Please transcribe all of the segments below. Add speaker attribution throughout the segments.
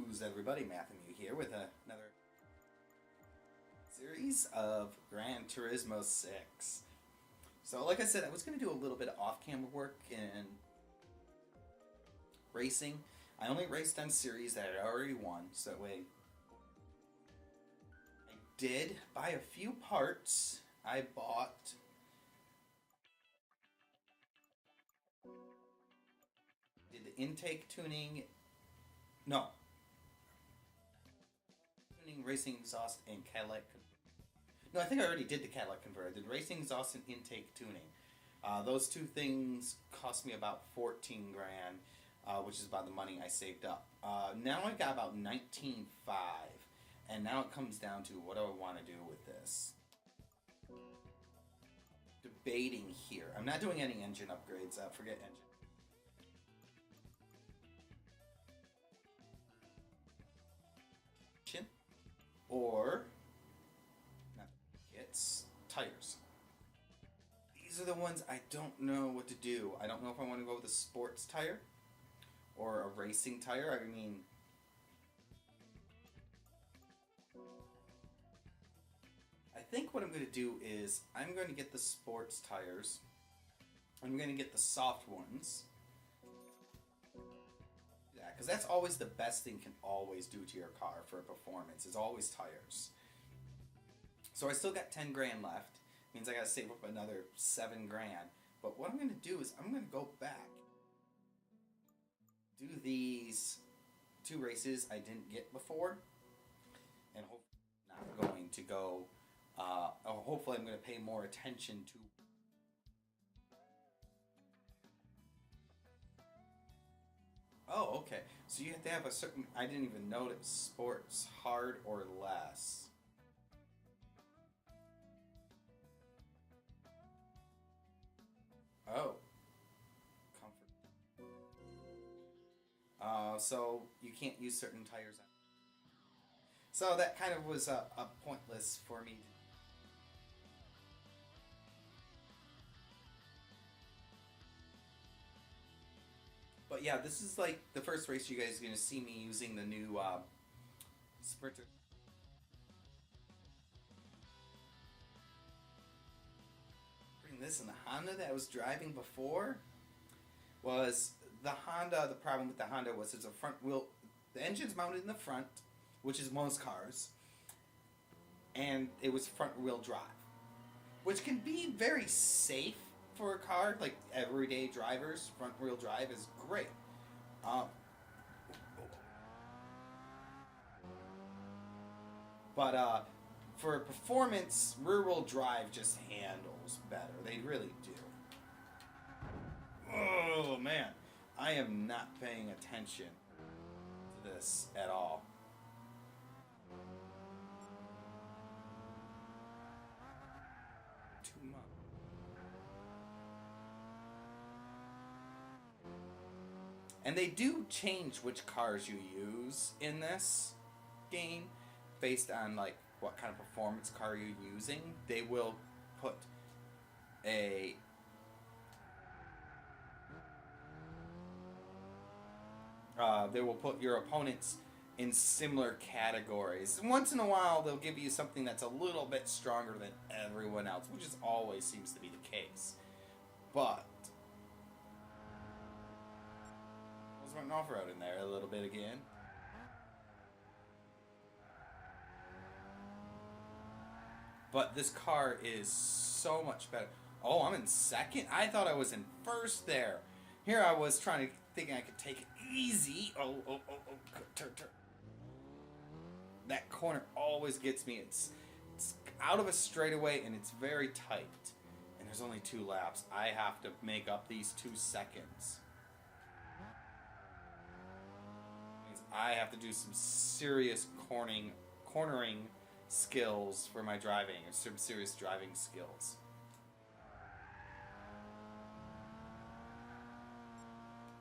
Speaker 1: Who's everybody? Matthew here with another series of Gran Turismo 6. So like I said, I was going to do a little bit of off-camera work in racing. I only raced on series that I already won, so that way I did buy a few parts. I bought did the intake tuning, no, tuning, racing exhaust, and Cadillac. No, I think I already did the Cadillac converter. I did racing exhaust and intake tuning. Those two things cost me about 14 grand, which is about the money I saved up. Now I've got about 19.5, and now it comes down to what do I want to do with this. Debating here. I'm not doing any engine upgrades. Forget engine. Or not kits, tires. These are the ones I don't know what to do. I don't know if I want to go with a sports tire or a racing tire. I mean, I think what I'm going to do is I'm going to get the sports tires. I'm going to get the soft ones. Yeah, because that's always the best thing you can always do to your car for performance is always tires. So I still got 10 grand left. Means I got to save up another 7 grand. But what I'm going to do is I'm going to go back, do these 2 races I didn't get before, and hopefully I'm not going to go. Hopefully I'm going to pay more attention to. Oh, okay. So you have to have a certain. I didn't even know it was sports, hard or less. Oh, comfort. So you can't use certain tires. So that kind of was a pointless for me. But yeah, this is like the first race you guys are going to see me using the new Sprinter. This and the Honda that I was driving before was the Honda. The problem with the Honda was there's a front wheel. The engine's mounted in the front, which is most cars, and it was front wheel drive, which can be very safe for a car like everyday drivers. Front wheel drive is great. But for performance, rear-wheel drive just handles better. They really do. Oh, man. I am not paying attention to this at all. Too much. And they do change which cars you use in this game based on, like, what kind of performance car you're using. They will put a they will put your opponents in similar categories. Once in a while they'll give you something that's a little bit stronger than everyone else, which is always seems to be the case. But I was running off-road in there a little bit again. But this car is so much better. Oh, I'm in second? I thought I was in first there. Here I was thinking I could take it easy. Oh, turn. That corner always gets me. It's out of a straightaway and it's very tight. And there's only 2 laps. I have to make up these 2 seconds. I have to do some serious cornering skills for my driving, or some serious driving skills.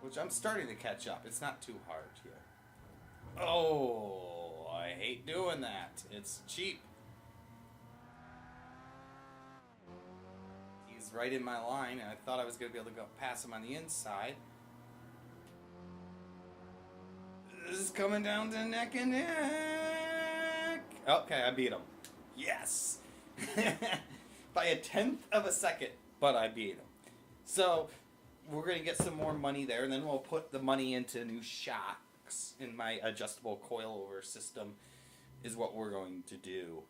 Speaker 1: Which I'm starting to catch up. It's not too hard here. Oh, I hate doing that. It's cheap. He's right in my line, and I thought I was going to be able to go past him on the inside. This is coming down to neck and neck. Okay, I beat him. Yes! By a tenth of a second, but I beat him. So, we're going to get some more money there, and then we'll put the money into new shocks in my adjustable coilover system, is what we're going to do.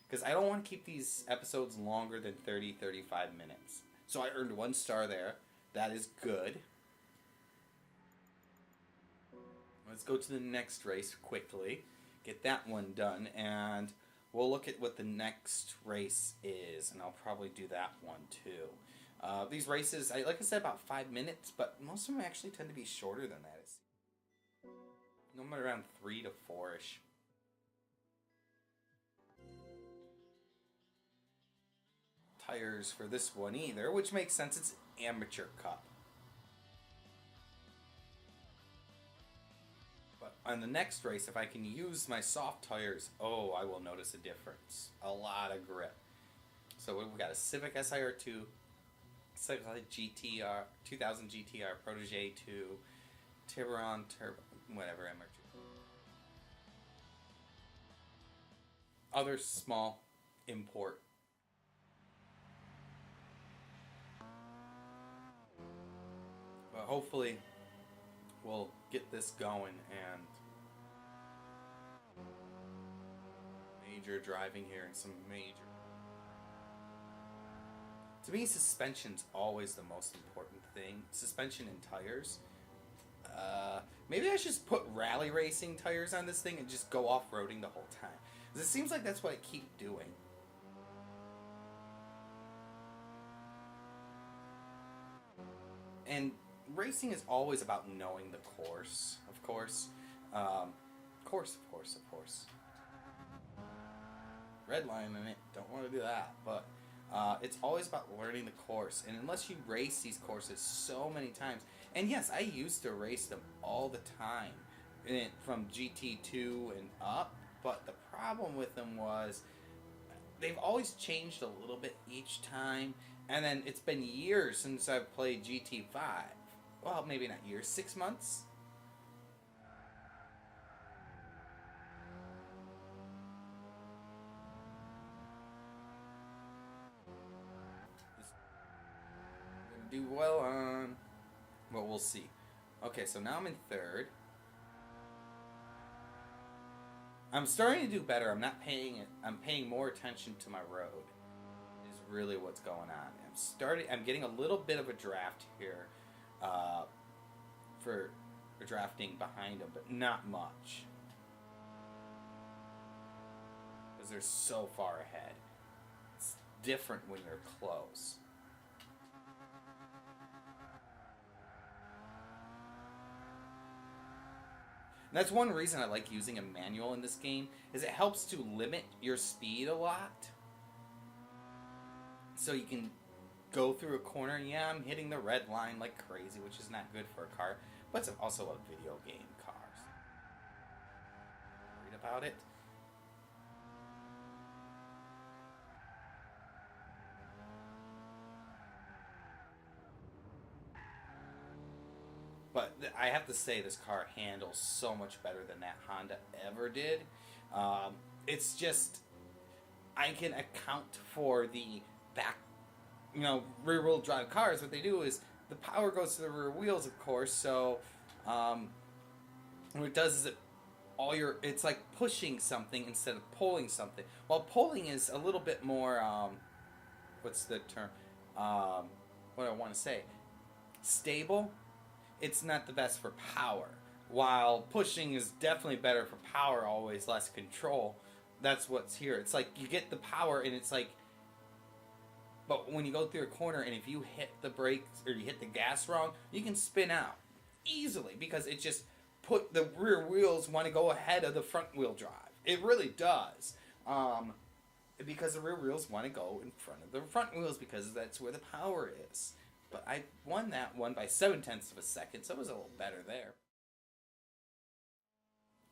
Speaker 1: Because I don't want to keep these episodes longer than 30-35 minutes. So I earned 1 star there. That is good. Let's go to the next race quickly. Get that one done. And we'll look at what the next race is. And I'll probably do that one too. These races, like I said, about 5 minutes. But most of them actually tend to be shorter than that. It's normally around 3 to 4-ish. Tires for this one either, which makes sense. It's Amateur Cup. But on the next race, if I can use my soft tires, oh, I will notice a difference. A lot of grip. So we've got a Civic SIR2, Civic GTR, 2000 GTR Protege 2, Tiburon Turbo, whatever, MR2. Other small import. But hopefully we'll get this going and major driving here and some major. To me, suspension's always the most important thing. Suspension and tires. Maybe I should just put rally racing tires on this thing and just go off-roading the whole time. Because it seems like that's what I keep doing. And racing is always about knowing the course, of course. Of course. Red line in it, don't want to do that. But it's always about learning the course. And unless you race these courses so many times, and yes, I used to race them all the time, from GT2 and up, but the problem with them was they've always changed a little bit each time. And then it's been years since I've played GT5. Well, maybe not years, 6 months? Do well on... Well, we'll see. Okay, so now I'm in 3rd. I'm starting to do better. I'm paying more attention to my road. Is really what's going on. I'm getting a little bit of a draft here. For drafting behind them, but not much. Because they're so far ahead. It's different when you're close. And that's one reason I like using a manual in this game, is it helps to limit your speed a lot. So you can go through a corner, and yeah, I'm hitting the red line like crazy, which is not good for a car, but it's also a video game car. Read about it. But I have to say, this car handles so much better than that Honda ever did. It's just, I can account for the back, rear-wheel drive cars. What they do is the power goes to the rear wheels, of course. So what it does is it's like pushing something instead of pulling something. While pulling is a little bit more, what's the term? What do I want to say? Stable. It's not the best for power. While pushing is definitely better for power, always less control. That's what's here. It's like you get the power, and it's like, but when you go through a corner, and if you hit the brakes or you hit the gas wrong, you can spin out easily, because it just put the rear wheels want to go ahead of the front wheel drive. It really does. Because the rear wheels want to go in front of the front wheels, because that's where the power is. But I won that one by 0.7 of a second, so it was a little better there.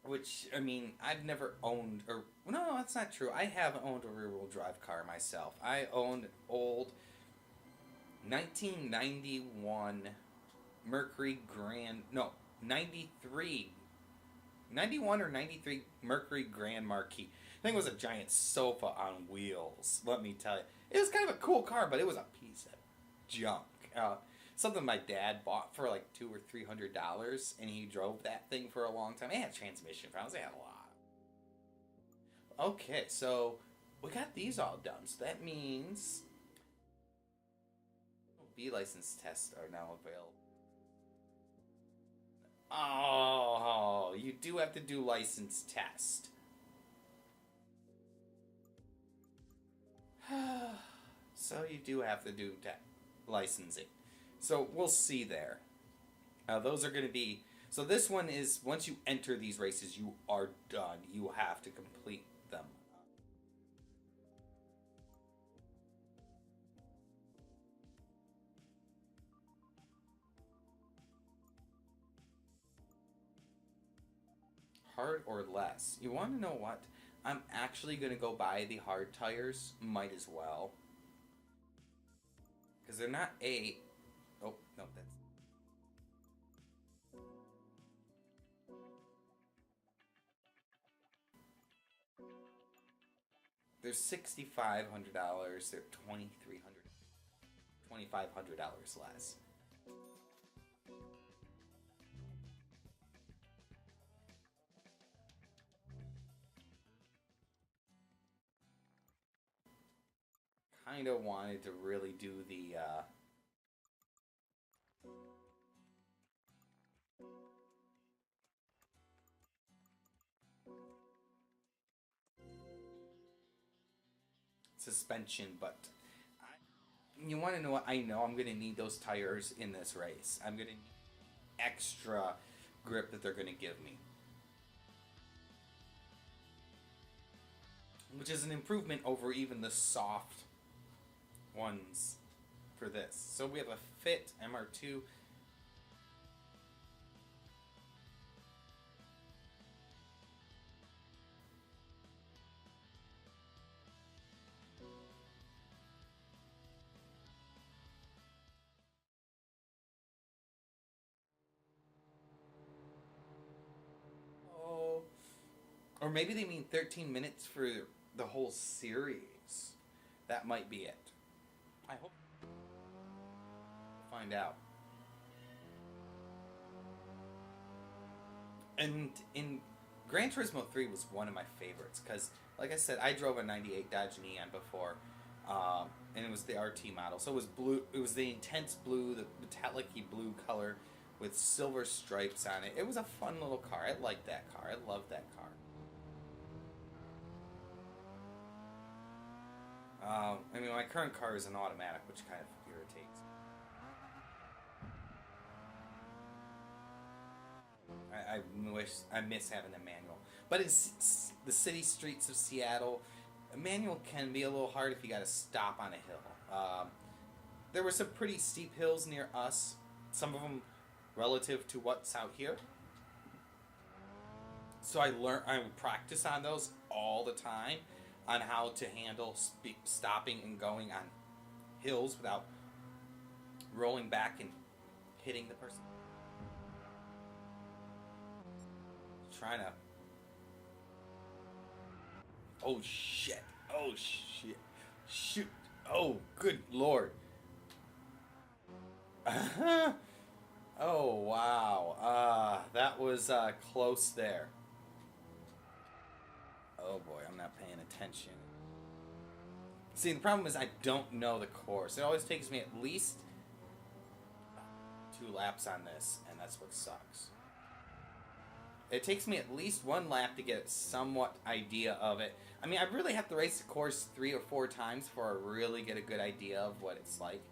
Speaker 1: Which, I mean, I've never owned, or, no, that's not true. I have owned a rear-wheel drive car myself. I owned an old 1991 Mercury Grand, no, 93, 91 or 93 Mercury Grand Marquis. I think it was a giant sofa on wheels, let me tell you. It was kind of a cool car, but it was a piece of junk. Something my dad bought for like $200 or $300, and he drove that thing for a long time. It had transmission problems, it had a lot. Okay, so we got these all done, so that means B license tests are now available. Oh, you do have to do license test. So you do have to do licensing. So we'll see there. Those are going to be... So this one is, once you enter these races, you are done. You have to complete them. Hard or less? You want to know what? I'm actually going to go buy the hard tires. Might as well. Because they're not a... Oh, no, that's... They're $6,500. They're $2,500 less. Kind of wanted to really do the suspension, but you want to know what? I know I'm going to need those tires in this race. I'm going to need extra grip that they're going to give me, which is an improvement over even the soft ones for this. So we have a Fit MR2. Oh, or maybe they mean 13 minutes for the whole series. That might be it. I hope. We'll find out. And in Gran Turismo 3 was one of my favorites because, like I said, I drove a '98 Dodge Neon before, and it was the RT model. So it was blue. It was the intense blue, the metallic-y blue color with silver stripes on it. It was a fun little car. I liked that car. I loved that car. I mean, my current car is an automatic, which kind of irritates. I miss having a manual. But it's the city streets of Seattle. A manual can be a little hard if you got to stop on a hill. There were some pretty steep hills near us. Some of them relative to what's out here. So I practice on those all the time on how to handle stopping and going on hills without rolling back and hitting the person. Trying to... Oh shit. Oh shit. Shoot. Oh, good lord. Oh wow. That was close there. Oh boy, I'm not paying attention. See, the problem is I don't know the course. It always takes me at least 2 laps on this, and that's what sucks. It takes me at least 1 lap to get a somewhat idea of it. I mean, I really have to race the course 3 or 4 times before I really get a good idea of what it's like.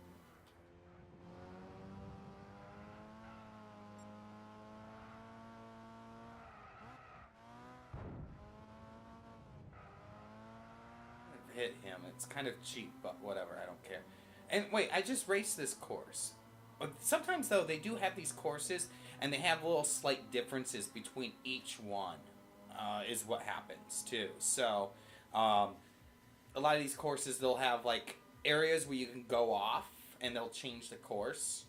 Speaker 1: Hit him. It's kind of cheap, but whatever, I don't care. And wait, I just raced this course. Sometimes, though, they do have these courses, and they have little slight differences between each one, is what happens, too. So, a lot of these courses, they'll have, like, areas where you can go off, and they'll change the course.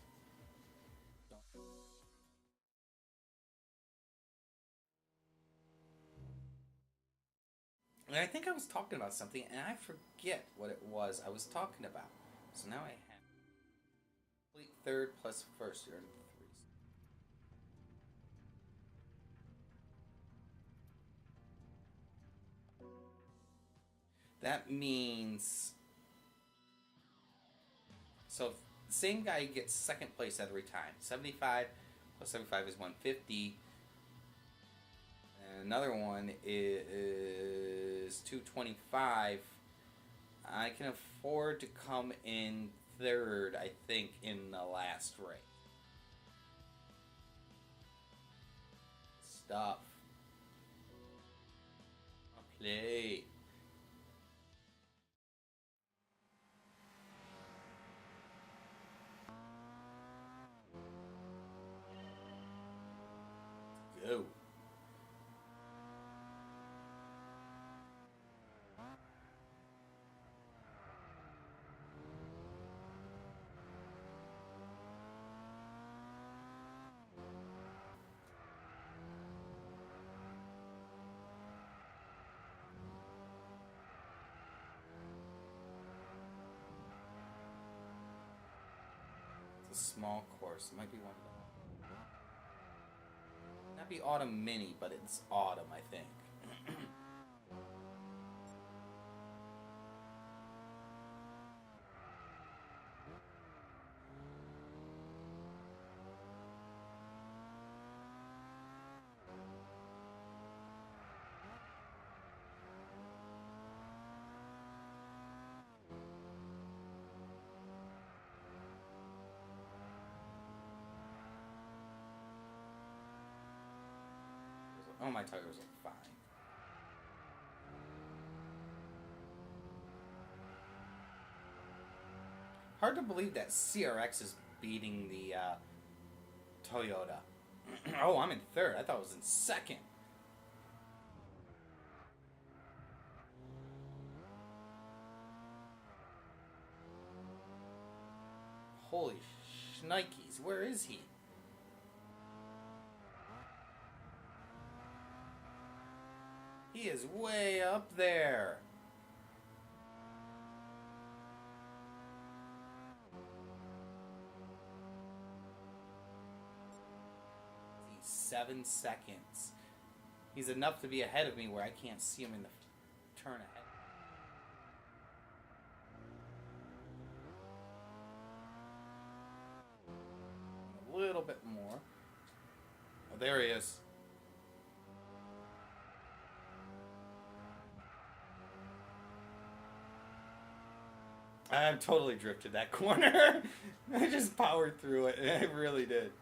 Speaker 1: And I think I was talking about something, and I forget what it was I was talking about. So now I have complete third plus first. You're in threes. That means so the same guy gets second place every time. 75 plus 75 is 150. And another one is 225. I can afford to come in third, I think, in the last race. Stuff. I'll play. Go. It's a small course. It might be one of them. Not be Autumn Mini, but it's Autumn, I think. Oh, my tires look fine. Hard to believe that CRX is beating the Toyota. Oh, I'm in third. I thought it was in second. Holy shnikes, where is he? He is way up there. He's 7 seconds. He's enough to be ahead of me where I can't see him in the turn ahead. A little bit more. Oh, there he is. I totally drifted that corner. I just powered through it. I really did.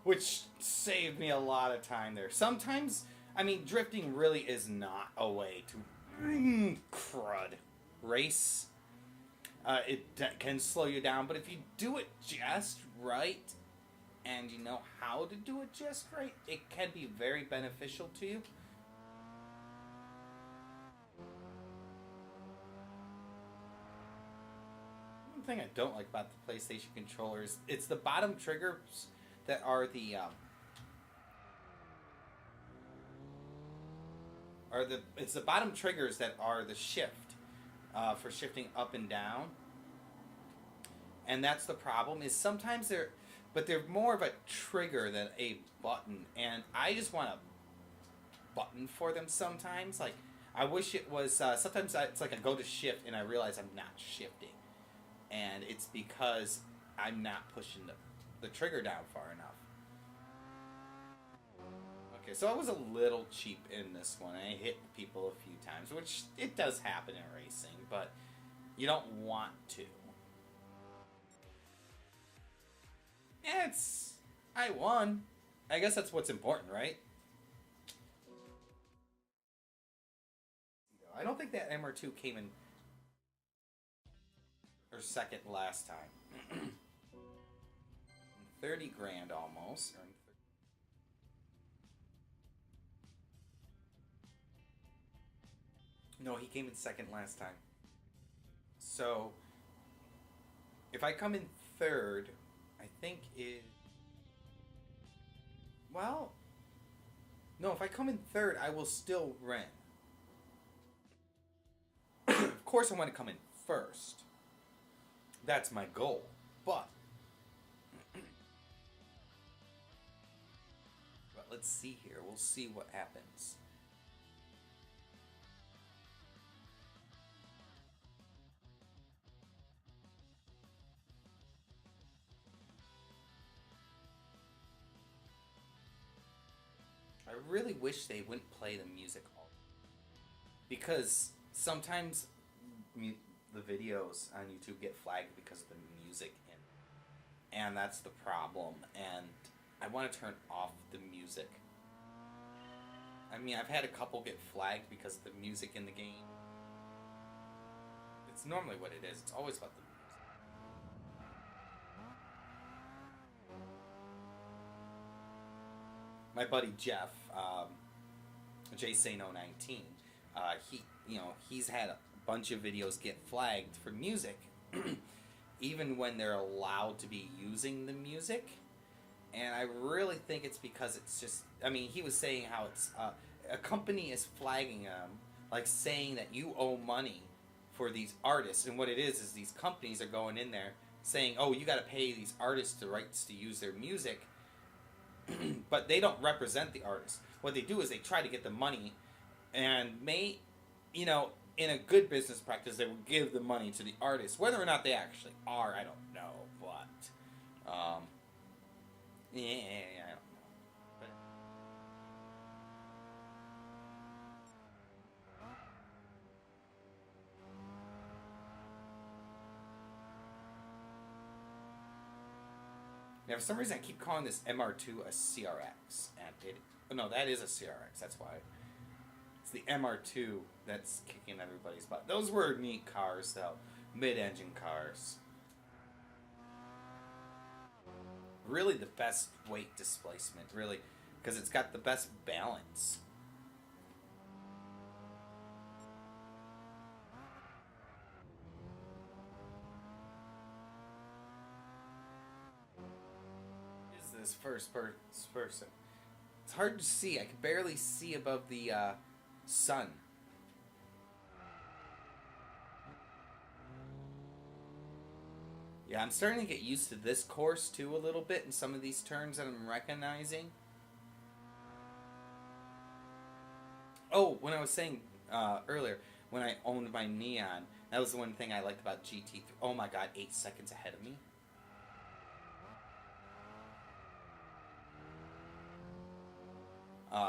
Speaker 1: Which saved me a lot of time there. Sometimes, I mean, drifting really is not a way to crud race. It can slow you down, but if you do it just right, and you know how to do it just right, it can be very beneficial to you. One thing I don't like about the PlayStation controller is it's the bottom triggers that are the it's the bottom triggers that are the shift for shifting up and down, and that's the problem. Is sometimes they're more of a trigger than a button, and I just want a button for them sometimes. Like I wish it was. Sometimes it's like I go to shift and I realize I'm not shifting, and it's because I'm not pushing the trigger down far enough. Okay, so I was a little cheap in this one. I hit people a few times, which it does happen in racing, but you don't want to. I won. I guess that's what's important, right? I don't think that MR2 came in or second last time. 30 grand almost. No, he came in second last time. So, if I come in third, I think it... Well... No, if I come in third, I will still win. Of course I want to come in first. That's my goal. But let's see here. We'll see what happens. I really wish they wouldn't play the music all, because sometimes the videos on YouTube get flagged because of the music and that's the problem. And I want to turn off the music. I mean, I've had a couple get flagged because of the music in the game. It's normally what it is. It's always about the music. My buddy Jeff, JSano19, he's had a bunch of videos get flagged for music, even when they're allowed to be using the music. And I really think it's because it's just, I mean, he was saying how it's, a company is flagging them, like saying that you owe money for these artists. And what it is these companies are going in there saying, oh, you got to pay these artists the rights to use their music. But they don't represent the artists. What they do is they try to get the money, and in a good business practice, they will give the money to the artists. Whether or not they actually are, I don't know. But, yeah, I don't know. But now, for some reason, I keep calling this MR2 a CRX, and no, that is a CRX. That's why it's the MR2 that's kicking everybody's butt. Those were neat cars, though, mid-engine cars. Really, the best weight displacement, really, because it's got the best balance. This first person. It's hard to see. I can barely see above the sun. Yeah, I'm starting to get used to this course too a little bit, and some of these turns that I'm recognizing. Oh, when I was saying earlier, when I owned my Neon, that was the one thing I liked about GT3. Oh my god, 8 seconds ahead of me.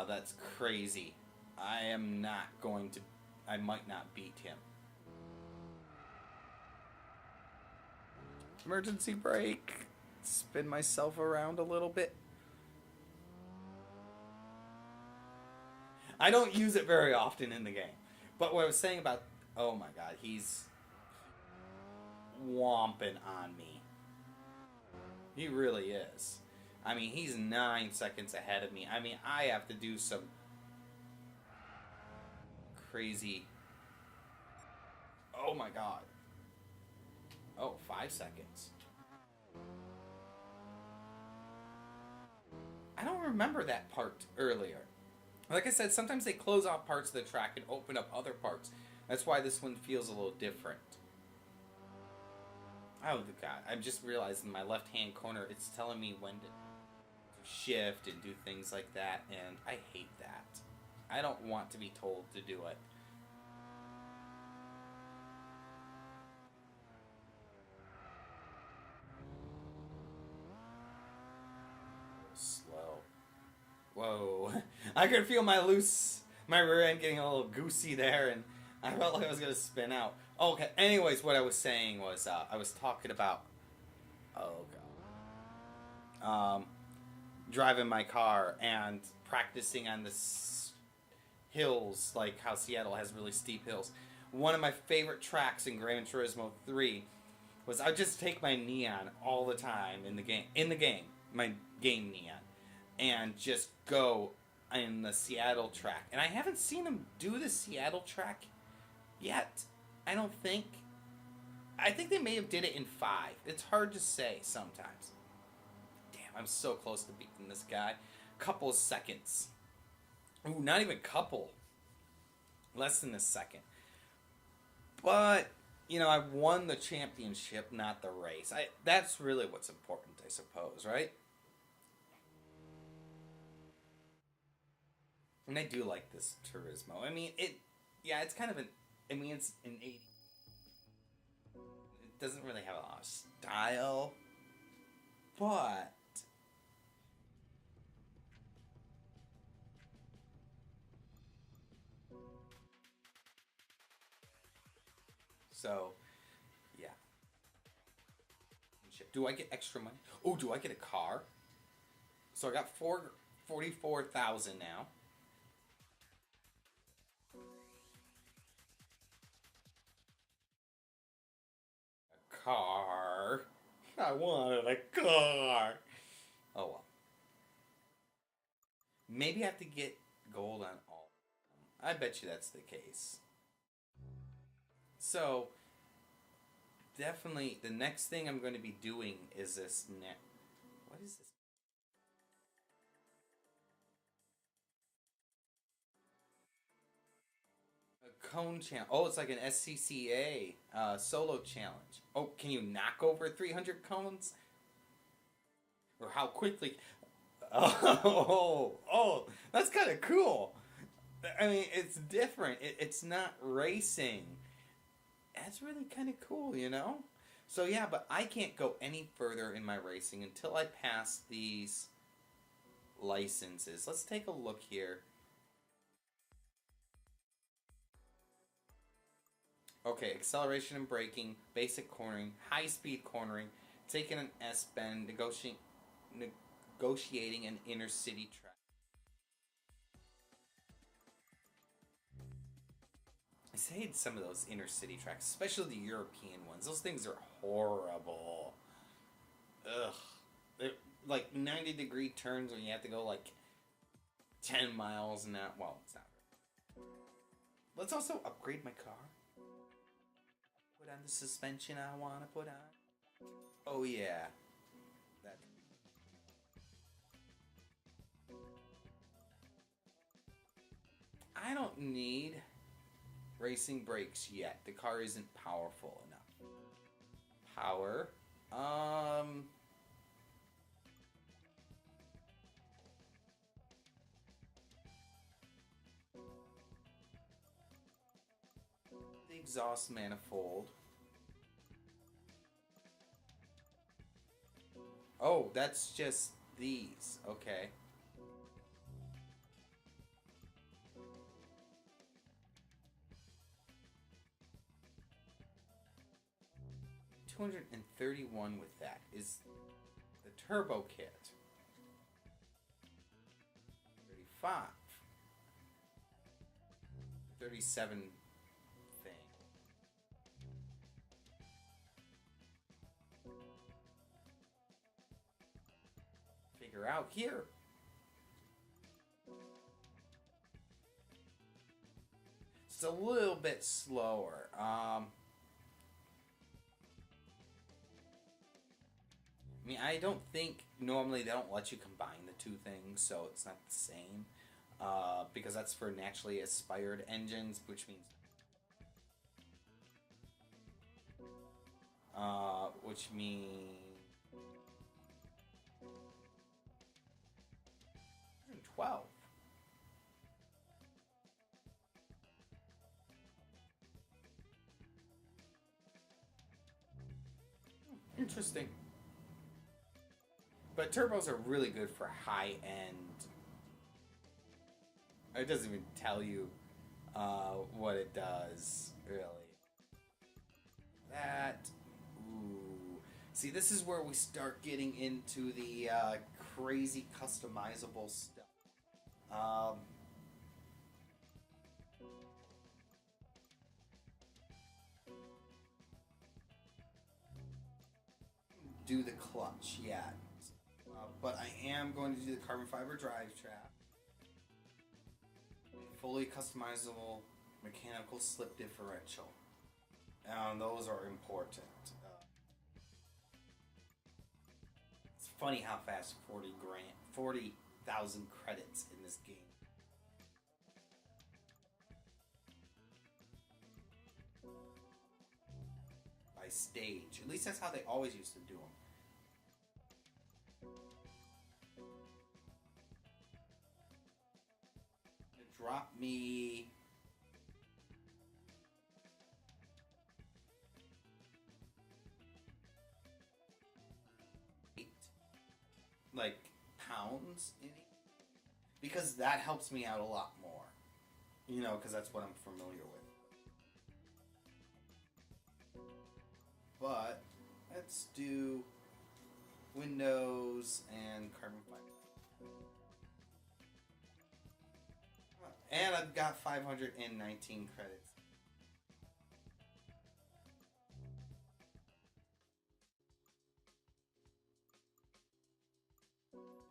Speaker 1: That's crazy. I might not beat him. Emergency brake. Spin myself around a little bit. I don't use it very often in the game. But what I was saying about, oh my god, he's whomping on me. He really is. I mean, he's 9 seconds ahead of me. I mean, I have to do some crazy... Oh my god. Oh, 5 seconds. I don't remember that part earlier. Like I said, sometimes they close off parts of the track and open up other parts. That's why this one feels a little different. Oh god, I'm just realizing my left-hand corner, it's telling me when to shift and do things like that, and I hate that. I don't want to be told to do it. Slow. Whoa. I could feel my rear end getting a little goosey there, and I felt like I was going to spin out. Okay, anyways, what I was saying was, I was talking about, oh god, driving my car and practicing on the hills, like how Seattle has really steep hills. One of my favorite tracks in Gran Turismo 3 was I'd just take my Neon all the time in the game, my game Neon, and just go in the Seattle track. And I haven't seen him do the Seattle track yet, I don't think. I think they may have did it in 5. It's hard to say sometimes. Damn, I'm so close to beating this guy. Couple of seconds. Ooh, not even couple. Less than a second. But I won the championship, not the race. That's really what's important, I suppose, right? And I do like this Turismo. I mean, yeah, it's kind of an. I mean, it's an 80. It doesn't really have a lot of style, but so yeah. Do I get extra money? Oh, do I get a car? So I got 44,000 now. A car. I wanted a car. Oh well. Maybe I have to get gold on all. I bet you that's the case. So definitely, the next thing I'm going to be doing is this net. What is this? A cone challenge. Oh, it's like an SCCA solo challenge. Oh, can you knock over 300 cones? Or how quickly? Oh, that's kind of cool. I mean, it's different. It's not racing. That's really kind of cool. So yeah, but I can't go any further in my racing until I pass these licenses. Let's take a look here. Okay, acceleration and braking, basic cornering, high speed cornering, taking an S bend, negotiating an inner city track. I hate some of those inner city tracks, especially the European ones. Those things are horrible. Ugh. They're like 90-degree turns when you have to go like 10 miles an hour. Well, it's not. Let's also upgrade my car. Put on the suspension I want to put on. Oh, yeah. That. I don't need racing brakes yet. The car isn't powerful enough. Power. The exhaust manifold. Oh, that's just these. Okay. 231 with that is the turbo kit. 35. 37 thing. Figure out here. It's a little bit slower. I mean, I don't think normally they don't let you combine the two things, so it's not the same. Because that's for naturally aspired engines, which means which means 12. Interesting. But turbos are really good for high end. It doesn't even tell you what it does, really. That. Ooh. See, this is where we start getting into the crazy customizable stuff. Um, do the clutch yet. But I am going to do the carbon fiber drive shaft. Fully customizable mechanical slip differential. And those are important. It's funny how fast 40,000 credits in this game. by stage. At least that's how they always used to do them. Drop me like pounds in it, because that helps me out a lot more, you know, because that's what I'm familiar with. But let's do Windows and carbon fiber. And I've got 519 credits.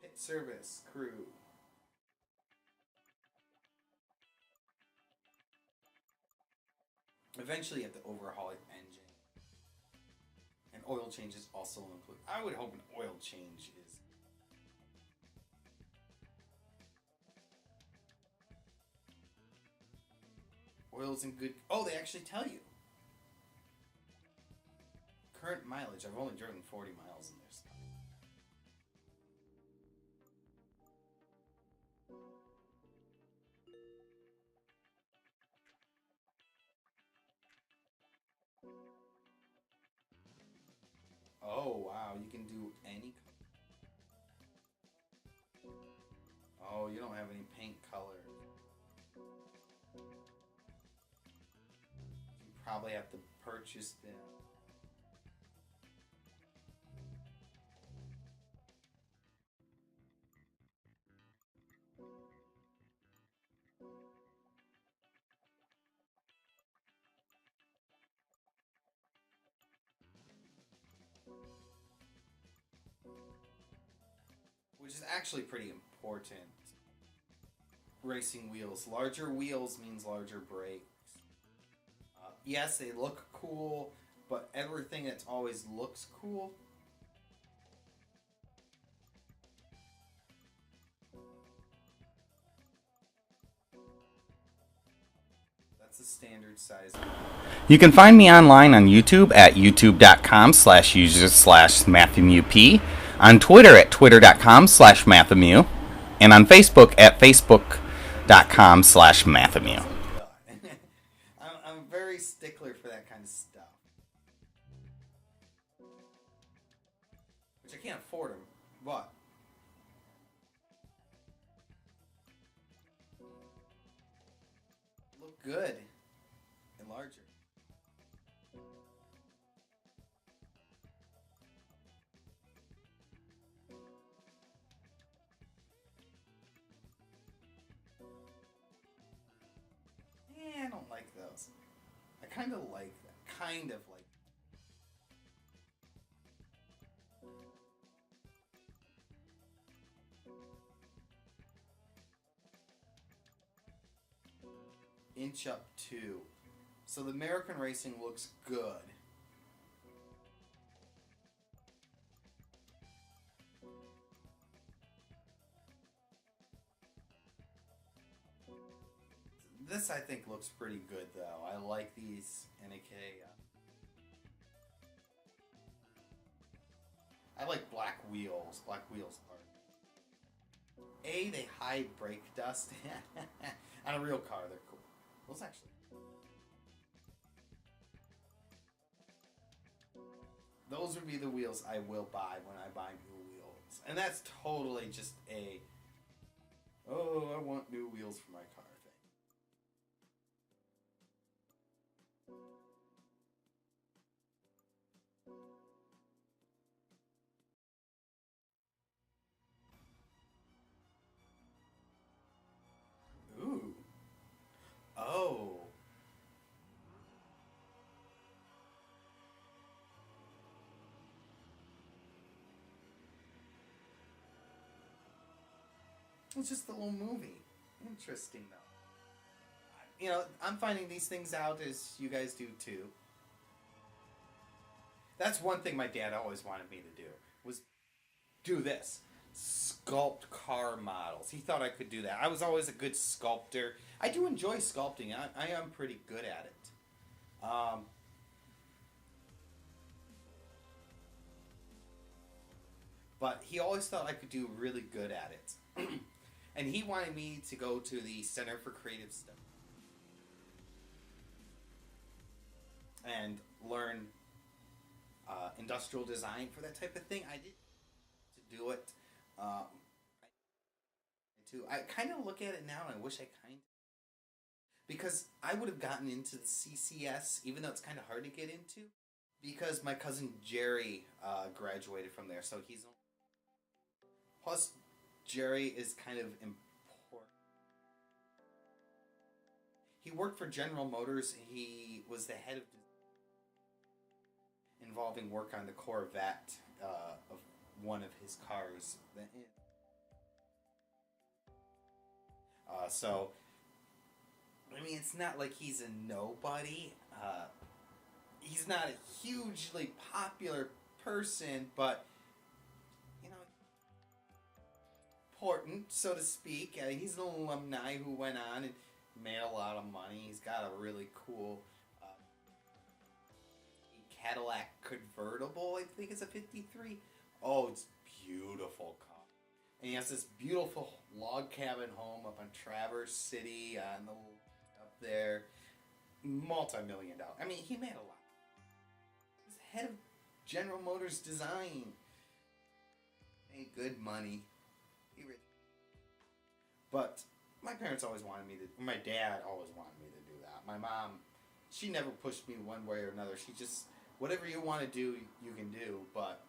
Speaker 1: Pit service, crew. Eventually you have to overhaul an engine. And oil changes also include. I would hope an oil change is. Oil's in good. Oh, they actually tell you. Current mileage. I've only driven 40 miles in this. Oh, wow. You can do any. Oh, you don't have any paint color. You probably have to purchase them. Which is actually pretty important. Racing wheels. Larger wheels means larger brakes. Yes, they look cool, but everything that's always looks cool. That's the standard size.
Speaker 2: You can find me online on YouTube at youtube.com/users/MatthewMewP, on Twitter at twitter.com/MatthewMew, and on Facebook at facebook.com/MatthewMew.
Speaker 1: I'm very stickler for that kind of stuff. Which I can't afford them, but look good and larger. I don't like those. I kind of like that. Kind of like. Inch up 2. So the American Racing looks good. This I think looks pretty good though. I like these NAK. I like black wheels. Black wheels are. They hide brake dust. On a real car, they're cool. Those actually. Those would be the wheels I will buy when I buy new wheels. And that's totally just a, oh, I want new wheels for my car thing. Ooh. Oh. It's just a little movie. Interesting, though. You know, I'm finding these things out as you guys do, too. That's one thing my dad always wanted me to do, was do this. Sculpt car models. He thought I could do that. I was always a good sculptor. I do enjoy sculpting. I am pretty good at it. but he always thought I could do really good at it. And he wanted me to go to the Center for Creative Studies and learn industrial design for that type of thing. I did to do it. I kind of look at it now, and I wish I kind of, because I would have gotten into the CCS, even though it's kind of hard to get into, because my cousin Jerry graduated from there, so he's. Plus, Jerry is kind of important. He worked for General Motors. He was the head of involving work on the Corvette of one of his cars. So, I mean, it's not like he's a nobody. He's not a hugely popular person, but, you know, important, so to speak. He's an alumni who went on and made a lot of money. He's got a really cool Cadillac convertible, I think it's a 53. Oh, it's beautiful car. And he has this beautiful log cabin home up on Traverse City, up there. Multi-million-dollar. I mean, he made a lot. He's head of General Motors Design. Made good money. But my parents always wanted me to. My dad always wanted me to do that. My mom, she never pushed me one way or another. She just, whatever you want to do, you can do. But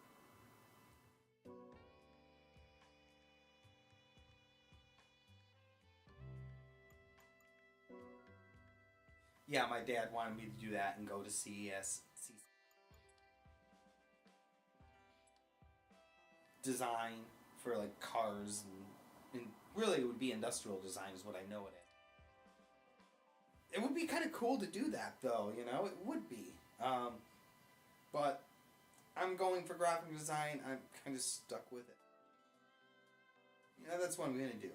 Speaker 1: yeah, my dad wanted me to do that and go to CES. Design for like cars and really it would be industrial design is what I know it is. It would be kind of cool to do that though, you know, it would be. But I'm going for graphic design. I'm kind of stuck with it. You know, that's what I'm going to do.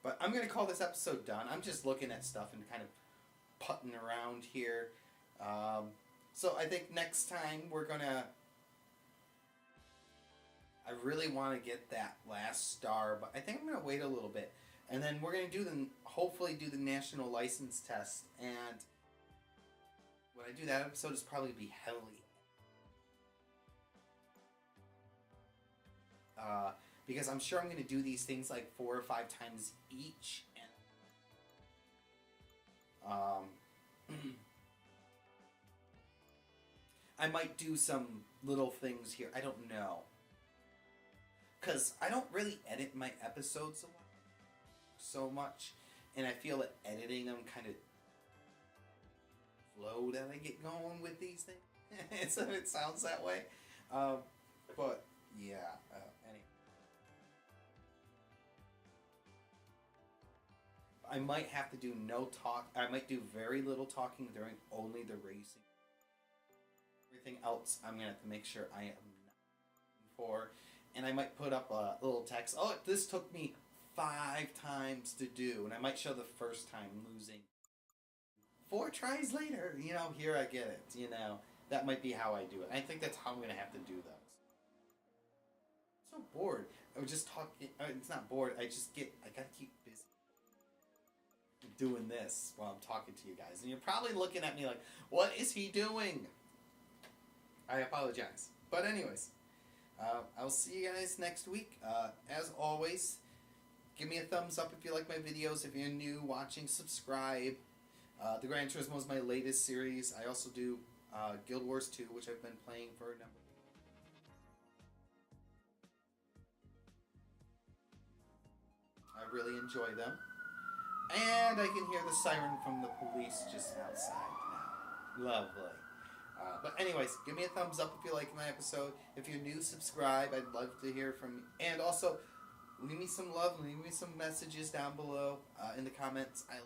Speaker 1: But I'm going to call this episode done. I'm just looking at stuff and kind of putting around here. So I think next time we're going to... I really want to get that last star, but I think I'm going to wait a little bit. And then we're going to hopefully do the national license test. And when I do that episode, it's probably be heavily... because I'm sure I'm going to do these things like 4 or 5 times each. And I might do some little things here. I don't know. Because I don't really edit my episodes so much. And I feel that editing them kind of flow that I get going with these things. So it sounds that way. But yeah. Anyway. I might have to do no talk. I might do very little talking during only the racing. Everything else, I'm going to have to make sure I am not for. And I might put up a little text. Oh, this took me 5 times to do. And I might show the first time losing. 4 tries later, you know, here I get it. You know, that might be how I do it. I think that's how I'm going to have to do those. I'm so bored. I was just talking. It's not bored. I got to keep busy doing this while I'm talking to you guys. And you're probably looking at me like, what is he doing? I apologize. But anyways, I'll see you guys next week. As always, give me a thumbs up if you like my videos. If you're new watching, subscribe. The Gran Turismo is my latest series. I also do Guild Wars 2, which I've been playing for a number of years. I really enjoy them. And I can hear the siren from the police just outside now. Lovely. But anyways, give me a thumbs up if you like my episode. If you're new, subscribe. I'd love to hear from you. And also, leave me some love. Leave me some messages down below in the comments. I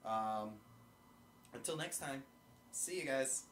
Speaker 1: love it. Until next time, see you guys.